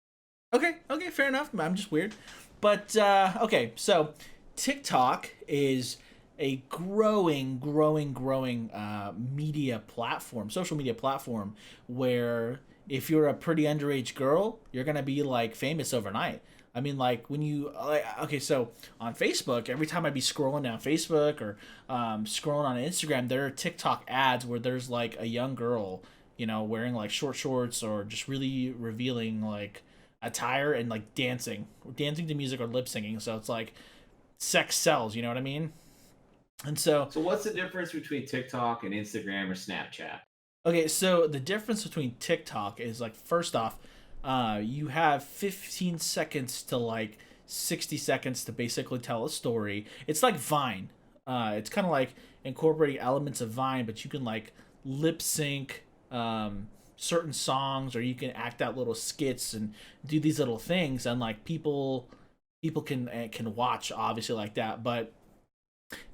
Okay, okay, fair enough. I'm just weird. But okay, so TikTok is a growing media platform, social media platform, where if you're a pretty underage girl, you're gonna be like famous overnight. I mean, like when you like, okay, so on Facebook, every time I'd be scrolling down Facebook or scrolling on Instagram, there are TikTok ads where there's like a young girl, wearing like short shorts or just really revealing like attire and like dancing to music or lip syncing. So it's like sex sells, you know what I mean? And so, So what's the difference between TikTok and Instagram or Snapchat? okay, so the difference between TikTok is like, first off, you have 15 seconds to like 60 seconds to basically tell a story. It's like Vine. It's kind of like incorporating elements of Vine, but you can like lip sync certain songs, or you can act out little skits and do these little things, and like people can watch obviously like that. But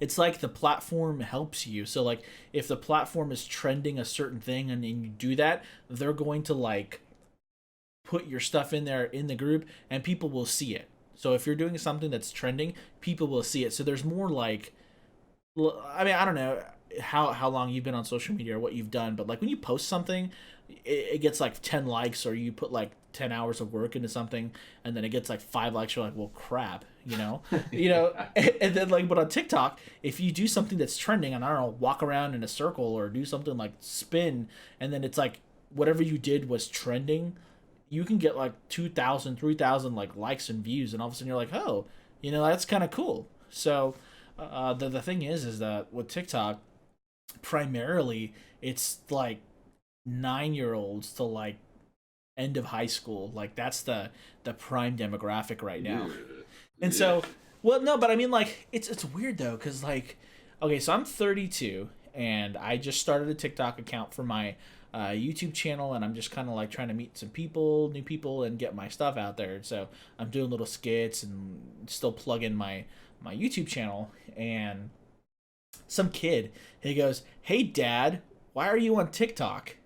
it's like the platform helps you. So like if the platform is trending a certain thing and you do that, they're going to like put your stuff in there in the group and people will see it. So if you're doing something that's trending, people will see it. So there's more like, I mean, I don't know how long you've been on social media or what you've done, but like when you post something, it gets like 10 likes, or you put like 10 hours of work into something and then it gets like 5 likes. You're like, well, crap, and then like, but on TikTok, if you do something that's trending and I don't know, walk around in a circle or do something like spin, and then it's like whatever you did was trending, you can get like 2,000, 3,000 like likes and views, and all of a sudden you're like, oh, that's kind of cool. So the thing is that with TikTok, primarily it's like 9-year-olds to like end of high school. Like that's the prime demographic right now. And Yeah. so, well, no, but I mean, like, it's weird though, because like, okay, so I'm 32, and I just started a TikTok account for my YouTube channel, and I'm just kind of like trying to meet some people, new people, and get my stuff out there. And so I'm doing little skits and still plugging my YouTube channel. And some kid, he goes, "Hey, Dad, why are you on TikTok?"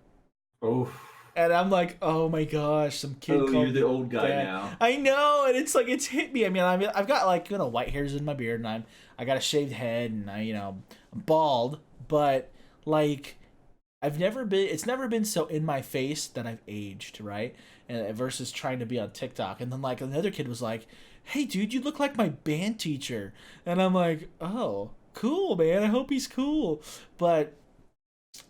Oh, And I'm like, oh my gosh, some kid oh, called you're me the old guy dad. now. I know, and it's like it's hit me. I've got like white hairs in my beard, and I got a shaved head, and I'm bald, but like it's never been so in my face that I've aged, right? And versus trying to be on TikTok, and then like another kid was like, "Hey, dude, you look like my band teacher," and I'm like, "Oh, cool, man. I hope he's cool," but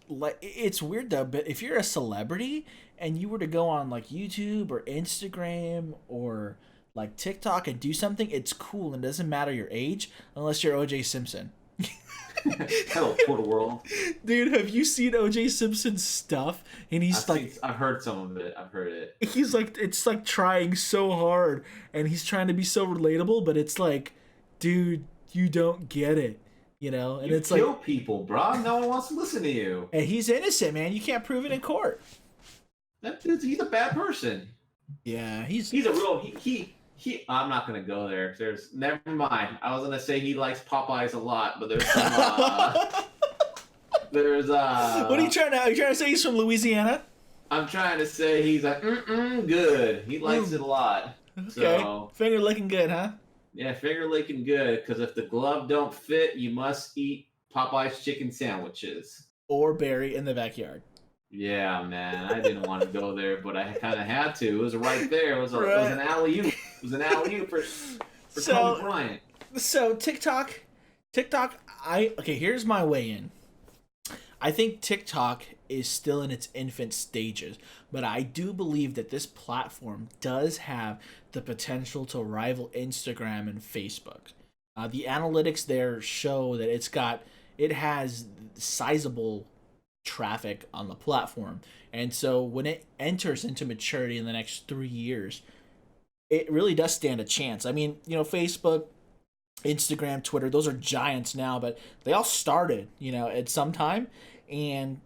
like it's weird though, but if you're a celebrity and you were to go on like YouTube or Instagram or like TikTok and do something, it's cool and it doesn't matter your age unless you're OJ Simpson. Hello, poor world. Dude, have you seen OJ Simpson's stuff? And I've heard some of it. I've heard it. he's like it's like trying so hard and he's trying to be so relatable, but it's like, dude, you don't get it. And You it's kill like, people, bro. No one wants to listen to you. and he's innocent, man. You can't prove it in court. He's a bad person. Yeah, He's a real he. I'm not gonna go there. There's never mind. I was gonna say he likes Popeyes a lot, but there's some. There's What are you trying to say he's from Louisiana? I'm trying to say he's like good. He likes it a lot. Okay. So Finger looking good, huh? yeah, finger licking good. Because if the glove don't fit, you must eat Popeye's chicken sandwiches. Or Barry in the backyard. Yeah, man. I didn't want to go there, but I kind of had to. It was right there. It was an alley oop. It was an alley oop for Kobe Bryant. So TikTok. Okay, here's my way in. I think TikTok is still in its infant stages, but I do believe that this platform does have the potential to rival Instagram and Facebook. The analytics there show that it has sizable traffic on the platform, and so when it enters into maturity in the next 3 years, it really does stand a chance. I mean, Facebook, Instagram, Twitter, those are giants now, but they all started, at some time, and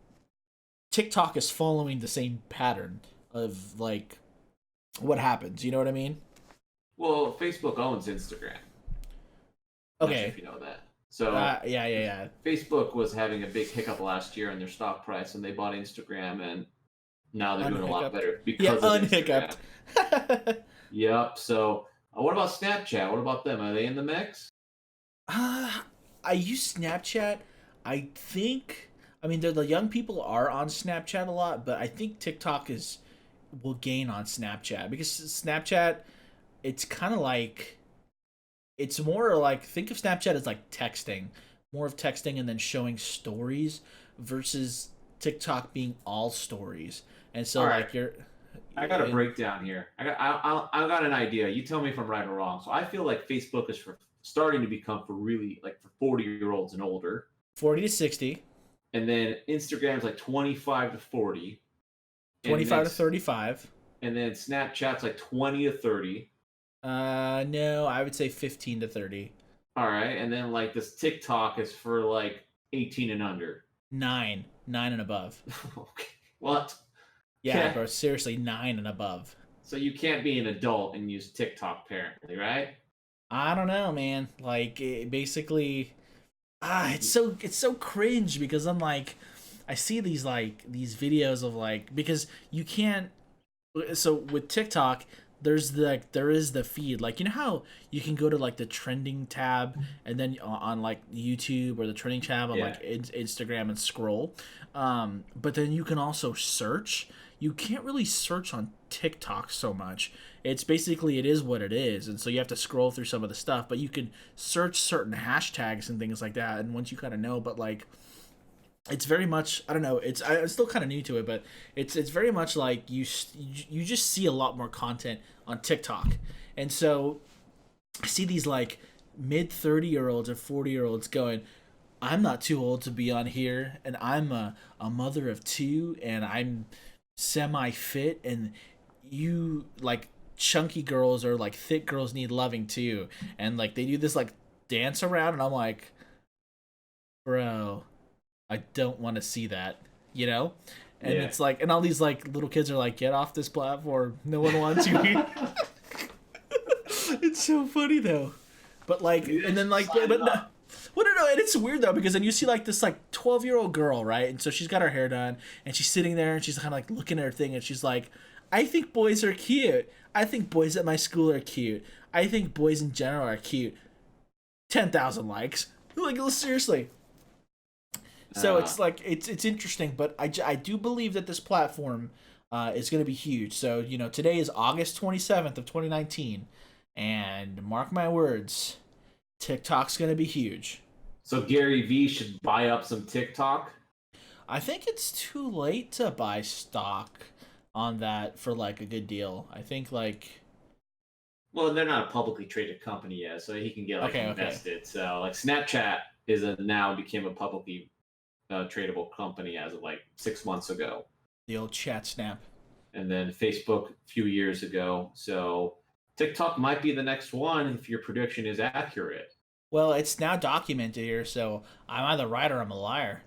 TikTok is following the same pattern of like what happens. You know what I mean? Well, Facebook owns Instagram. Okay. Not sure if you know that. So yeah. Facebook was having a big hiccup last year in their stock price, and they bought Instagram, and now they're doing a lot better because of Instagram. Yep. So what about Snapchat? What about them? Are they in the mix? I use Snapchat. I think. I mean, the young people are on Snapchat a lot, but I think TikTok will gain on Snapchat because Snapchat, it's kind of like, it's more like, think of Snapchat as like texting, more of texting and then showing stories versus TikTok being all stories. And so like I got a breakdown here. I got an idea. You tell me if I'm right or wrong. So I feel like Facebook is starting to become for really like for 40-year-olds and older. 40 to 60. And then Instagram's like 25 to 40. 25 to 35. And then Snapchat's like 20 to 30. No, I would say 15 to 30. All right. And then like this TikTok is for like 18 and under. 9 and above. Okay. What? Yeah, bro, seriously, 9 and above. So you can't be an adult and use TikTok apparently, right? I don't know, man. Like, basically, it's so cringe because I'm like, I see these videos of like, because you can't. So with TikTok, there is the feed. Like, you know how you can go to like the trending tab and then on like YouTube or the trending tab on like Instagram and scroll. But then you can also search. You can't really search on TikTok so much. It's basically, it is what it is, and so you have to scroll through some of the stuff, but you can search certain hashtags and things like that, and once you kind of know, but like, it's very much, I don't know, I'm still kind of new to it, but it's very much like you just see a lot more content on TikTok, and so I see these like mid 30-year-olds or 40-year-olds going, I'm not too old to be on here, and I'm a mother of two, and I'm semi fit, and you like chunky girls or like thick girls need loving too, and like they do this like dance around, and I'm like, bro, I don't want to see that, you know? And Yeah. it's like, and all these like little kids are like, get off this platform. No one wants you here. It's so funny though. But like, and then like, but no, well, no, and it's weird though because then you see like this like 12-year-old girl, right? And so she's got her hair done, and she's sitting there, and she's kind of like looking at her thing, and she's like, I think boys are cute. I think boys at my school are cute. I think boys in general are cute. 10,000 likes. Like, seriously. So it's like it's interesting, but I do believe that this platform is going to be huge. So today is August 27th of 2019, and mark my words, TikTok's going to be huge. So Gary V should buy up some TikTok. I think it's too late to buy stock on that for like a good deal. I think like. Well, they're not a publicly traded company yet, so he can get like invested. Okay. So like Snapchat now became a publicly tradable company as of like 6 months ago. The old chat snap. And then Facebook a few years ago. So TikTok might be the next one if your prediction is accurate. Well, it's now documented here, so I'm either right or I'm a liar.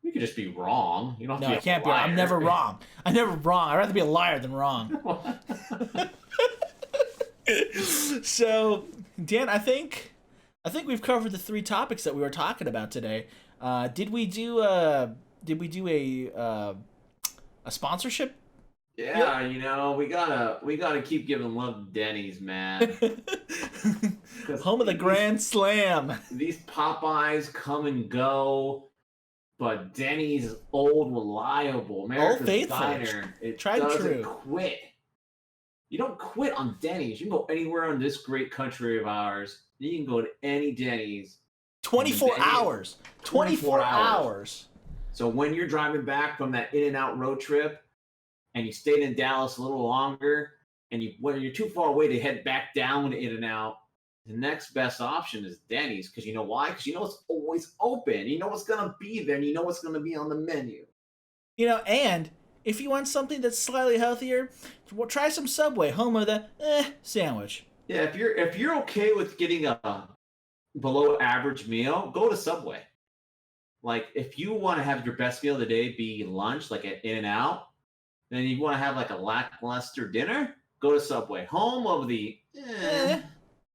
You could just be wrong. You don't have to be I can't be. I'm never wrong. I'm never wrong. I'd rather be a liar than wrong. So, Dan, I think we've covered the 3 topics that we were talking about today. Did we do a sponsorship? Yeah, we gotta keep giving love to Denny's, man. Home of the Grand Slam. These Popeyes come and go, but Denny's is old, reliable. America's diner. It doesn't quit. You don't quit on Denny's. You can go anywhere in this great country of ours. You can go to any Denny's. 24 hours. 24 hours. So when you're driving back from that In-N-Out road trip and you stayed in Dallas a little longer and when you're too far away to head back down to In-N-Out, the next best option is Denny's. Because you know why? Because you know it's always open. You know what's going to be there and you know what's going to be on the menu. And if you want something that's slightly healthier, try some Subway, home of the sandwich. Yeah, if you're okay with getting a below average meal, go to Subway. Like if you want to have your best meal of the day be lunch, like at In-N-Out, then you want to have like a lackluster dinner, go to Subway, home of the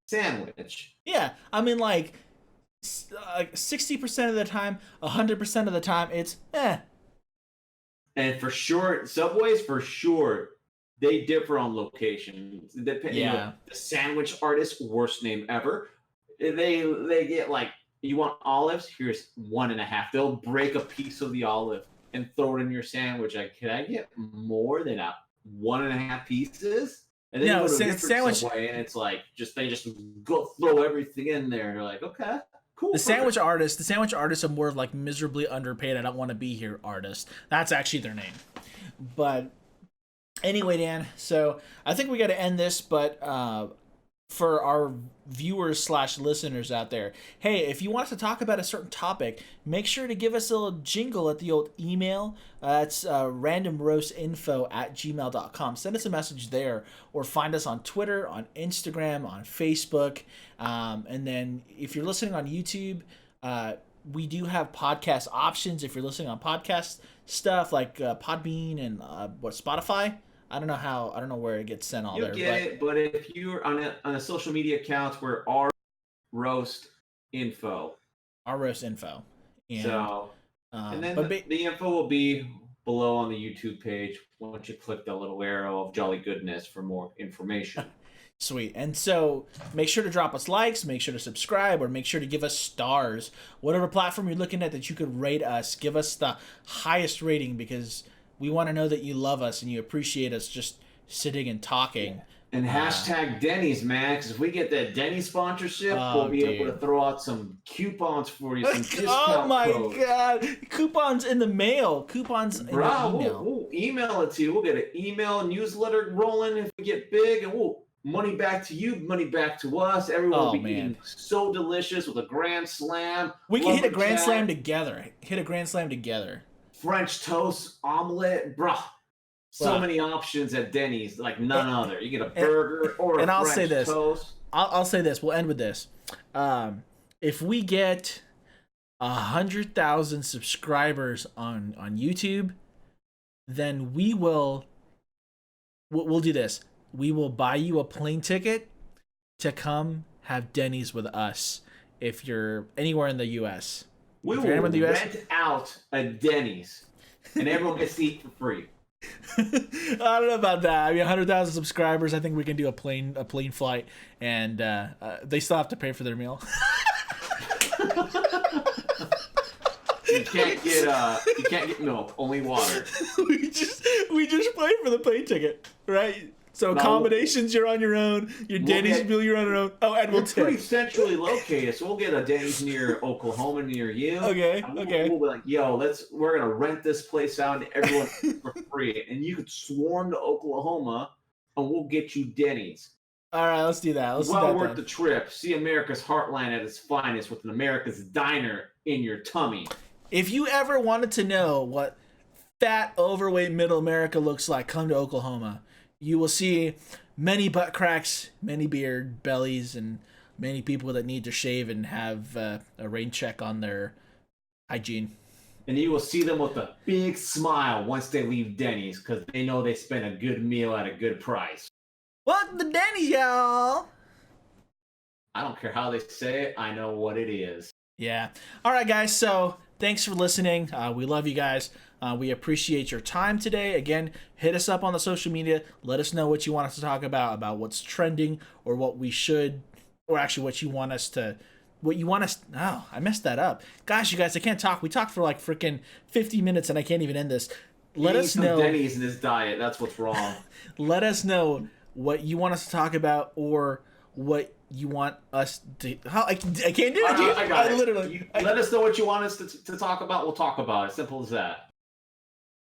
sandwich. Yeah, I mean like 60% of the time, 100% of the time, it's And for sure, Subways for sure, they differ on location. The sandwich artist, worst name ever. They get like, you want olives? Here's 1.5. They'll break a piece of the olive and throw it in your sandwich. Like, can I get more than 1.5 pieces? And then you go to a different sandwich Subway, and it's like they just go throw everything in there. They're like, okay. Cool, the sandwich artists are more of like miserably underpaid. I don't want to be here artist. That's actually their name. But anyway, Dan, so I think we got to end this, but for our viewers / listeners out there, hey, if you want us to talk about a certain topic, make sure to give us a little jingle at the old email. It's randomroastinfo@gmail.com. Send us a message there, or find us on Twitter, on Instagram, on Facebook. And then if you're listening on YouTube, we do have podcast options. If you're listening on podcast stuff like Podbean and Spotify. I don't know where it gets sent all there. But if you're on a social media account, we're our roast info. Our roast info. And, and then the info will be below on the YouTube page once you click the little arrow of Jolly Goodness for more information. Sweet. And so make sure to drop us likes, make sure to subscribe, or make sure to give us stars. Whatever platform you're looking at that you could rate us, give us the highest rating, because we want to know that you love us and you appreciate us just sitting and talking. And hashtag Denny's, man, because if we get that Denny's sponsorship, we'll be able to throw out some coupons for you, some discount Oh my codes. God. Coupons in the mail. Coupons in the email. We'll email it to you. We'll get an email newsletter rolling if we get big, and we'll money back to you, money back to us. Everyone will Oh be eating man, so delicious with a grand slam. we can hit a grand slam lumberjack, together. Hit a grand slam together. French toast, omelet, bruh. So Bruh. many options at Denny's, like And, none other. You get a and, burger or and a I'll say French this. toast. I'll say this. We'll end with this. If we get 100,000 subscribers on YouTube, then we'll do this. We will buy you a plane ticket to come have Denny's with us if you're anywhere in the U.S. We If will you're anywhere in the US, rent out a Denny's, and everyone gets to eat for free. I don't know about that. I mean, 100,000 subscribers. I think we can do a plane flight, and they still have to pay for their meal. You can't get milk, only water. we just pay for the plane ticket, right? So No, accommodations, you're on your own. Your Denny's meal, you're on your own. Oh, and we'll We're pretty tip. centrally located, so we'll get a Denny's near Oklahoma near you. Okay, And okay. We'll be like, yo, we're gonna rent this place out and everyone for free, and you could swarm to Oklahoma, and we'll get you Denny's. All right, let's do that. Let's do Well that worth then. the trip. See America's heartland at its finest with an America's diner in your tummy. If you ever wanted to know what fat, overweight middle America looks like, come to Oklahoma. You will see many butt cracks, many beard bellies, and many people that need to shave and have a rain check on their hygiene. And you will see them with a big smile once they leave Denny's because they know they spent a good meal at a good price. Welcome to Denny's, y'all! I don't care how they say it, I know what it is. Yeah. All right, guys. So thanks for listening. We love you guys. We appreciate your time today. Again, hit us up on the social media. Let us know what you want us to talk about what's trending, or what we should, or actually what you want us to. Oh, I messed that up. Gosh, you guys, I can't talk. We talked for like freaking 50 minutes and I can't even end this. Let us know. Denny's in his diet. That's what's wrong. Let us know what you want us to talk about, or what you want us to. I can't do it, dude. I got it. Literally. Let us know what you want us to talk about. We'll talk about it. Simple as that.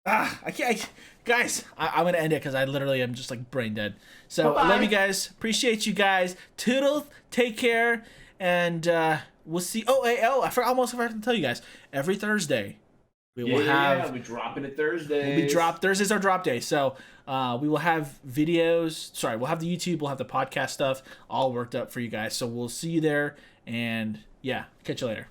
I can't. Guys, I'm going to end it because I literally am just like brain dead. So Bye-bye. I love you guys. Appreciate you guys. Toodles. Take care. And we'll see. I almost forgot to tell you guys. Every Thursday, we will have. We'll be dropping it Thursdays. Thursday's our drop day. So we will have videos. Sorry, we'll have the YouTube. We'll have the podcast stuff all worked up for you guys. So we'll see you there. And yeah, catch you later.